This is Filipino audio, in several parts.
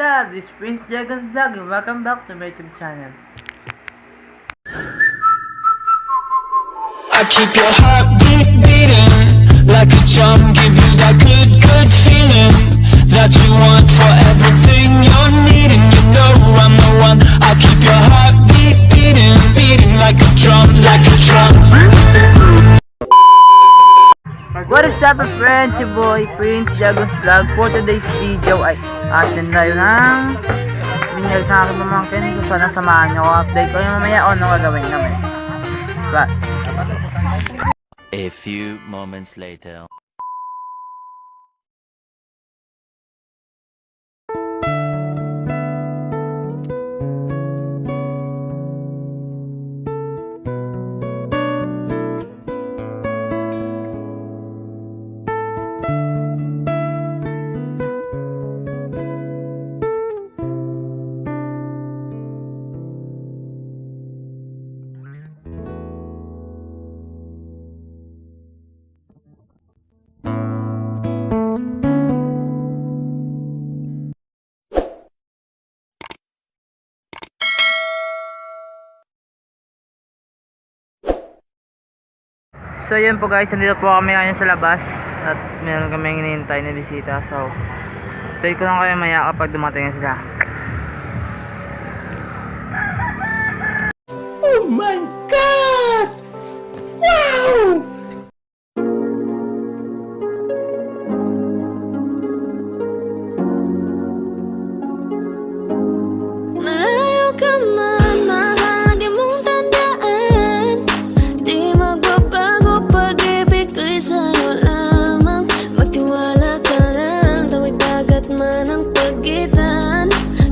up? This is Prince Dragon's Vlog and welcome back to my YouTube channel. I keep your heartbeat beating like a drum, give you that good feeling that you want for everything you're needing. You know I'm the one. I keep your heartbeat beating like a drum, like a drum. What is up, friends? Your boy Prince Dragon's Vlog. For today's video ay atin na yun ang binyag sa aking pamangkin. So sana samahan nyo ako. Update ko yung mamaya o ano gagawin namin. But a few moments later. so yun po guys, nandito po kami ngayon sa labas at meron kaming hinihintay na bisita. So update ko lang kayo maya kapag dumating na sila. Oh my God! Wow! Malayo ka man, mahal di mong tandaan. Di magbabago pag-ibig ko'y sa'yo lamang. Magtiwala ka lang, tawid dagat man ang pagitan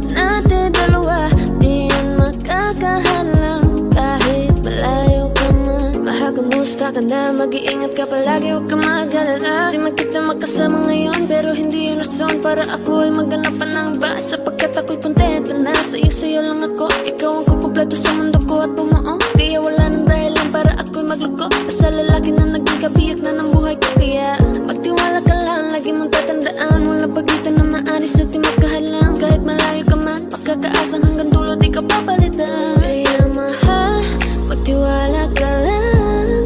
natin dalawa, di yan makakahalang. Kahit malayo ka man, mahal kumusta ka na, mag-iingat ka palagi, huwag ka mag-alala. Di man kita magkasama ngayon, pero hindi yun rason para ako ay maganapan ng iba. Sapagkat ako'y kontento na sa'yo lang ako. Ikaw ang kukumpleto sa mundo ko at bumuo. Kaya wala nang dahilan para ako'y magluko. Basta lalaki na naging kabiyak na ng buhay ko. Kaya magtiwala ka lang, lagi mong tatandaan, walang pagitan na maaris at di magkahalang. Kahit malayo ka man, makakaasang hanggang dulo di ka papalitan. Kaya mahal, magtiwala ka lang.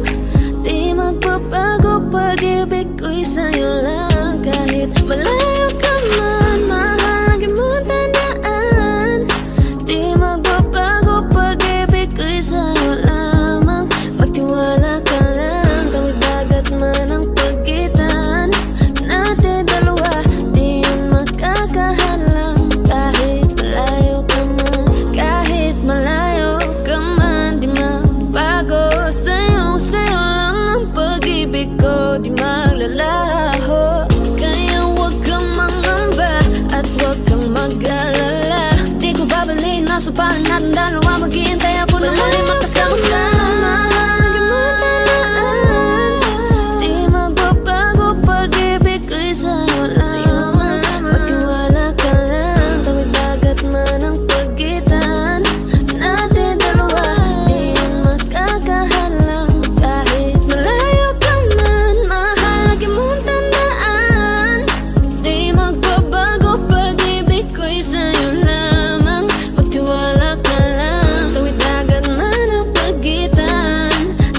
Di magbabago pag-ibig ko'y sa'yo lang. Kahit malayo ka man, mahal, lagi mong tandaan. Di magbabago pag-ibig ko'y sa'yo lamang. Magtiwala ka lang, tawid dagat man ang pagitan natin dalawa, di yun makakahalang. Kahit malayo ka man, kahit malayo ka man, di magbago. Sa'yo lang ang pag-ibig ko, di maglalaho. Kaya huwag kang mangamba at huwag kang mag-alala. Di ko babalik na supahan natin dalawa, maghihintay ako na muli makasama ka. Di magbabago pag-ibig ko'y sa'yo lamang. Magtiwala ka lang, tawid dagat man ang pagitan natin dalawa, di yan makakahalang. Kahit malayo ka man, mahal, lagi mong tandaan. Di magbabago pag-ibig ko'y sa'yo lamang. Magtiwala ka lang, tawid dagat man ang pagitan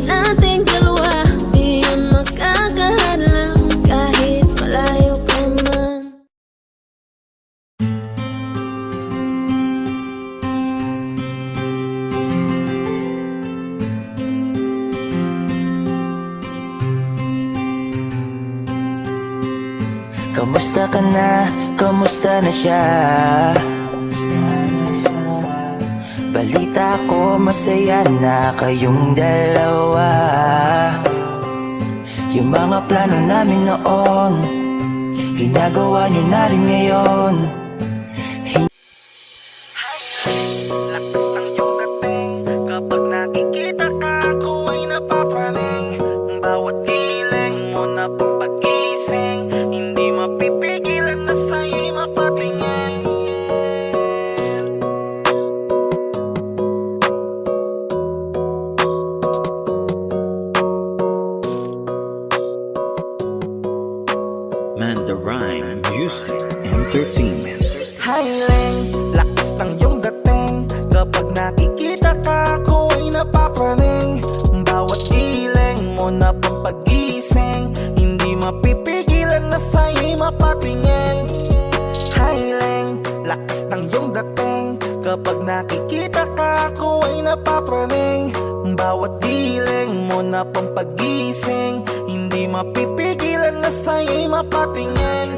nating dalawa, di yan makakahalang. Kahit malayo ka man. Kamusta ka na? Kamusta na siya? Balita ko masaya na kayong dalawa. Yung mga plano namin noon, ginagawa niyo na rin ngayon. Lakas ng iyong dating, kapag nakikita ka ako ay napapaling. Bawat giling mo na pampagising, hindi mapipigilan na sa'yo'y mapatingin. Man the Rhyme Music Entertainment. Hiling, lakas ng iyong dating. Kapag nakikita ka, ako ay napapraning. Bawat giling mo na pang pagising, hindi mapipigilan na sa'yo'y mapatingin. Hiling, lakas ng iyong dating. Kapag nakikita ka, ako ay napapraning. Bawat giling mo na pang pagising, hindi mapipigilan na sa'yo'y mapatingin.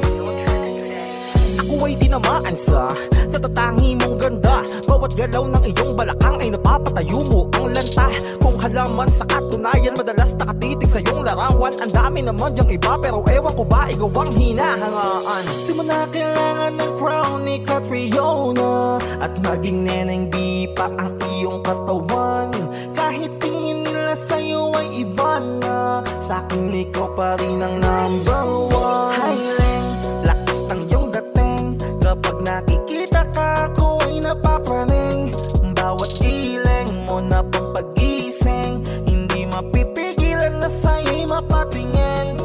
Ako ay tinamaan sa natatangi mong ganda. Bawat galaw ng iyong balakang ay napapatayo mo ang lanta. Kung halaman sa katunayan, madalas nakatitig sa iyong larawan. Ang dami naman yung iba, pero ewan ko ba ikaw ang hinahangaan. Di mo na kailangan ng crown ni Catriona, at maging neneng di pa ang iyong katawan. Kahit tingin nila sa'yo ay iba na, sa'kin ikaw pa rin ang number one. Hiling, lakas ng iyong dating. Kapag nakikita ka, ako ay napapraning. Bawat giling mo na pang pagising, hindi mapipigilan na sa'yo'y mapatingin.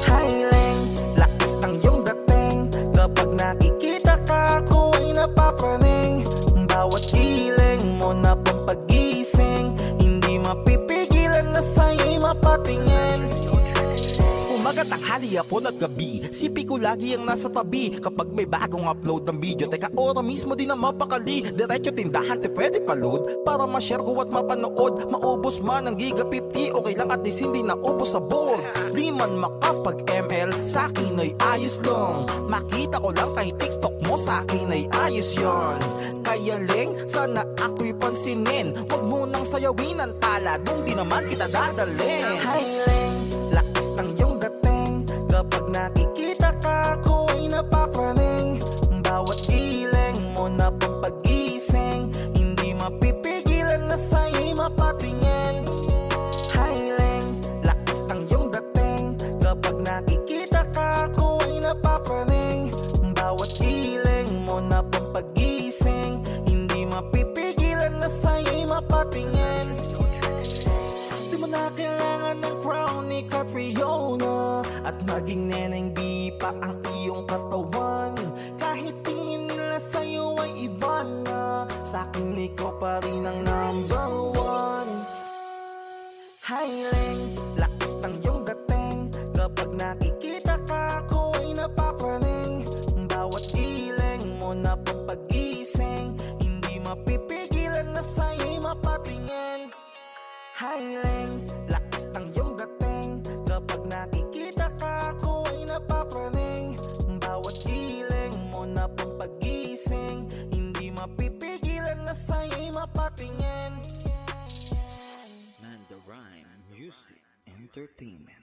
Hiling, lakas ng iyong dating. Kapag nakikita ka, ako ay napapraning. Bawat giling mo na pang pagising, hindi mapipigilan na sa'yo'y mapatingin. Umaga, tanghali, hapon at gabi, sipi ko lagi ang nasa tabi. Kapag may bagong upload ng video, teka ora mismo din na mapakali. Diretso tindahan, te pwede pa-load para ma-share ko at mapanood. Maubos man ang giga 50, okay lang at least hindi naubos sa bowl. Di man makapag-ML, sa'kin ay ayos lang. Makita ko lang kay TikTok mo, sa'kin ay ayos yon. Kaya Ling, sana ako'y pansinin. Huwag mo nang sayawin ang tala, doon di naman kita dadalhin. Hi Ling, lakas ng iyong dating. Kapag nakikita ka, ako ay napapraning. Bawat giling mo na pang pagising, hindi mapipigilan na sa'yo'y mapatingin. Hiling, lakas ng iyong dating. Kapag nakikita ka, ako ay napapraning. Bawat giling mo na pang pagising, hindi mapipigilan na sa'yo'y mapatingin. Di mo na kailangan ng crown ni Catriona, at maging neneng di pa ang iyong katawan. Kahit tingin nila sa'yo ay iba na, sa'kin ikaw pa rin ang number one. Hiling, lakas ng iyong dating. Kapag nakikita ka, ako ay napapraning. Bawat giling mo na pang pagising, hindi mapipigilan na sa'yo'y mapatingin. Hiling, lakas ng iyong dating. Kapag nakikita ka, ako ay napapraning. Bawat giling mo na pang pagising, hindi mapipigilan na sa'yo'y mapatingin. Manda Rhyme Music Entertainment.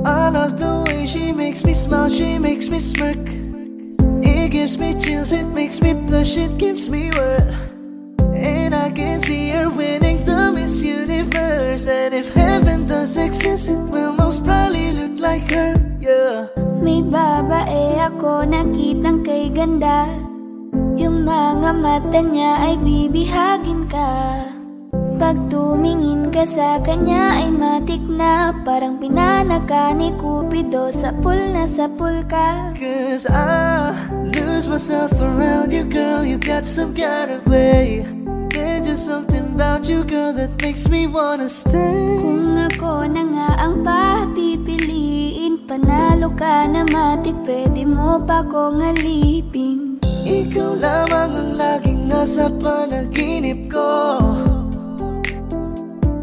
I love the way she makes me smile, she makes me smirk. It gives me chills, it makes me blush, it gives me word. And I can see her winning the Miss Universe. And if heaven does exist, it will most probably look like her, yeah. May babae ako nakitang kay ganda. Yung mga mata niya ay bibihagin ka. Pag tumingin ka sa kanya ay matik na, parang pinanaka ni Cupido, sapul na sapul ka. Cause I lose myself around you, girl. You got some kind of way. There's just something about you, girl, that makes me wanna stay. Kung ako na nga ang papipiliin, panalo ka na matik, pwede mo pa kong alipin. Ikaw lamang ang laging nasa panaginip ko.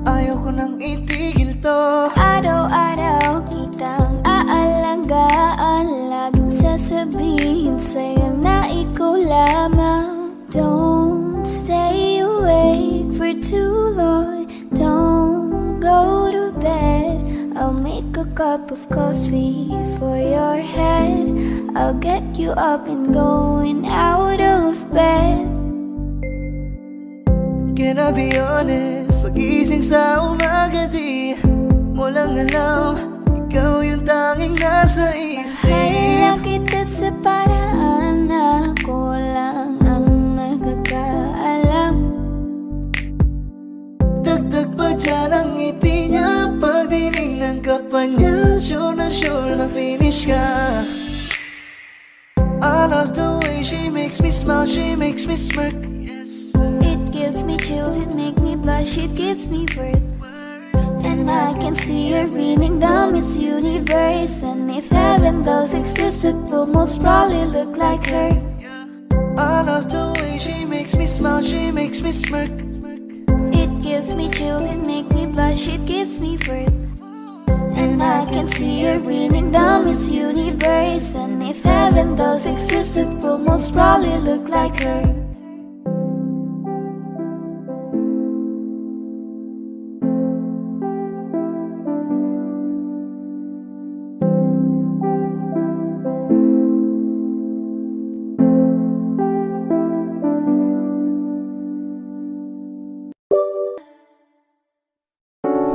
Ayaw ko nang itigil to. Araw-araw kitang aalagaan, laging sasabihin sa'yo na ikaw lamang. Don't stay awake for too long, don't go to bed. I'll make a cup of coffee for your head. I'll get you up and going out of bed. Can I be honest? Pag-ising sa umaga di mo lang alam, ikaw yung tanging nasa isip. Mahal kita sa paraan na ako lang ang pa niya, sure na finish ka. I love the way she makes me smile, she makes me smirk. It gives me chills, it makes me blush, it gives me worth. And I can see her raining down Miss Universe. And if heaven does exist, it will most probably look like her. I love the way she makes me smile, she makes me smirk. It gives me chills, it makes me blush, it gives me worth. And I can see her raining down Miss Universe. And if heaven does exist, it will most probably look like her.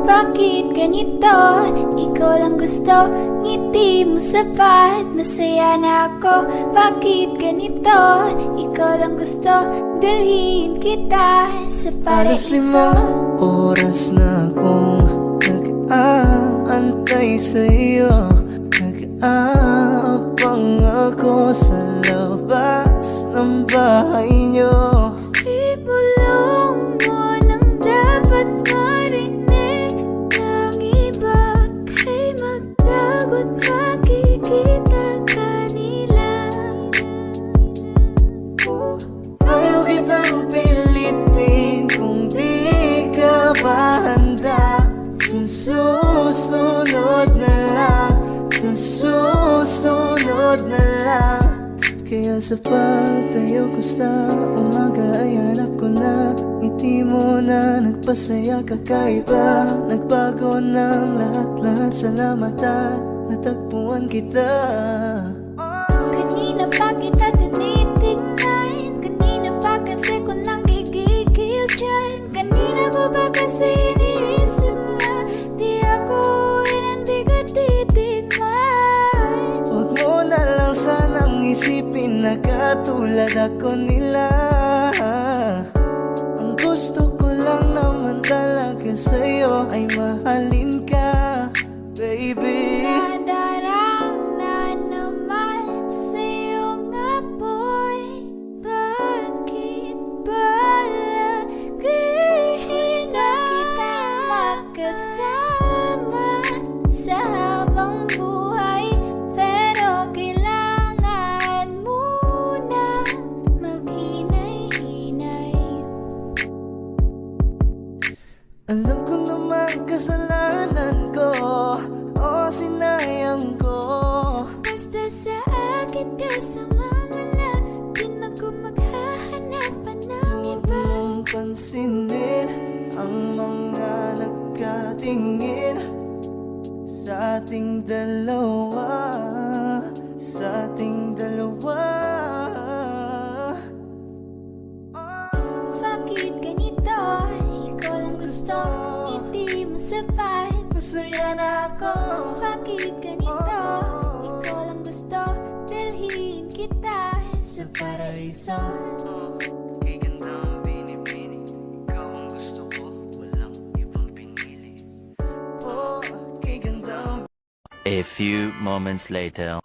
Bakit ganito? Ikaw lang gusto, ngiti mo sapat, masaya na ako. Bakit ganito? Ikaw lang gusto, dalhin kita sa Halos 5 paraiso. oras na akong nag-aantay sa'yo. Nag-aabang ako sa labas ng bahay niyo. Ibulong mo nang dapat marinig ng iba. Kay magdagot makikita kanila. Ayaw kitang pilitin kung di ka pa handa. Sa susunod na lang, sa susunod na lang. Kaya sa pagtayo ko sa umaga ay hanap ko na ngiti mo na nagpasaya kakaiba. Nagbago ng lahat-lahat, salamat at natagpuan kita. Kanina pa kita tinitingnan, kanina pa kasi ko nang gigigil dyan. Kanina ko pa kasi iniisip na di ako hindi ka titigman. Huwag mo na lang sanang isipin na katulad ako nila. Ang gusto ko lang naman talaga sa'yo ay mahalin ka, baby. Nadarang na naman sa'yo nga boy. Bakit ba lagi na kita magkasama sa habang buhay? Pero kailangan muna maghinay-hinay. Alam ko naman kasalanan ko, o sinayang ko. Basta sa akin ka sumama na, di na ko maghahanapan ng Huwag iba. mong pansinin ang mga nagkatingin sa ating dalawa, sa ating dalawa. Bakit ganito? Ikaw lang gusto, ngiti mo sapat. Masaya na ako. Bakit ganito? Ikaw lang gusto, dalhin kita sa paraiso. Kay ganda ang binibini, ikaw ang gusto ko, walang ibang pinili. Oh, kay ganda ang A few moments later.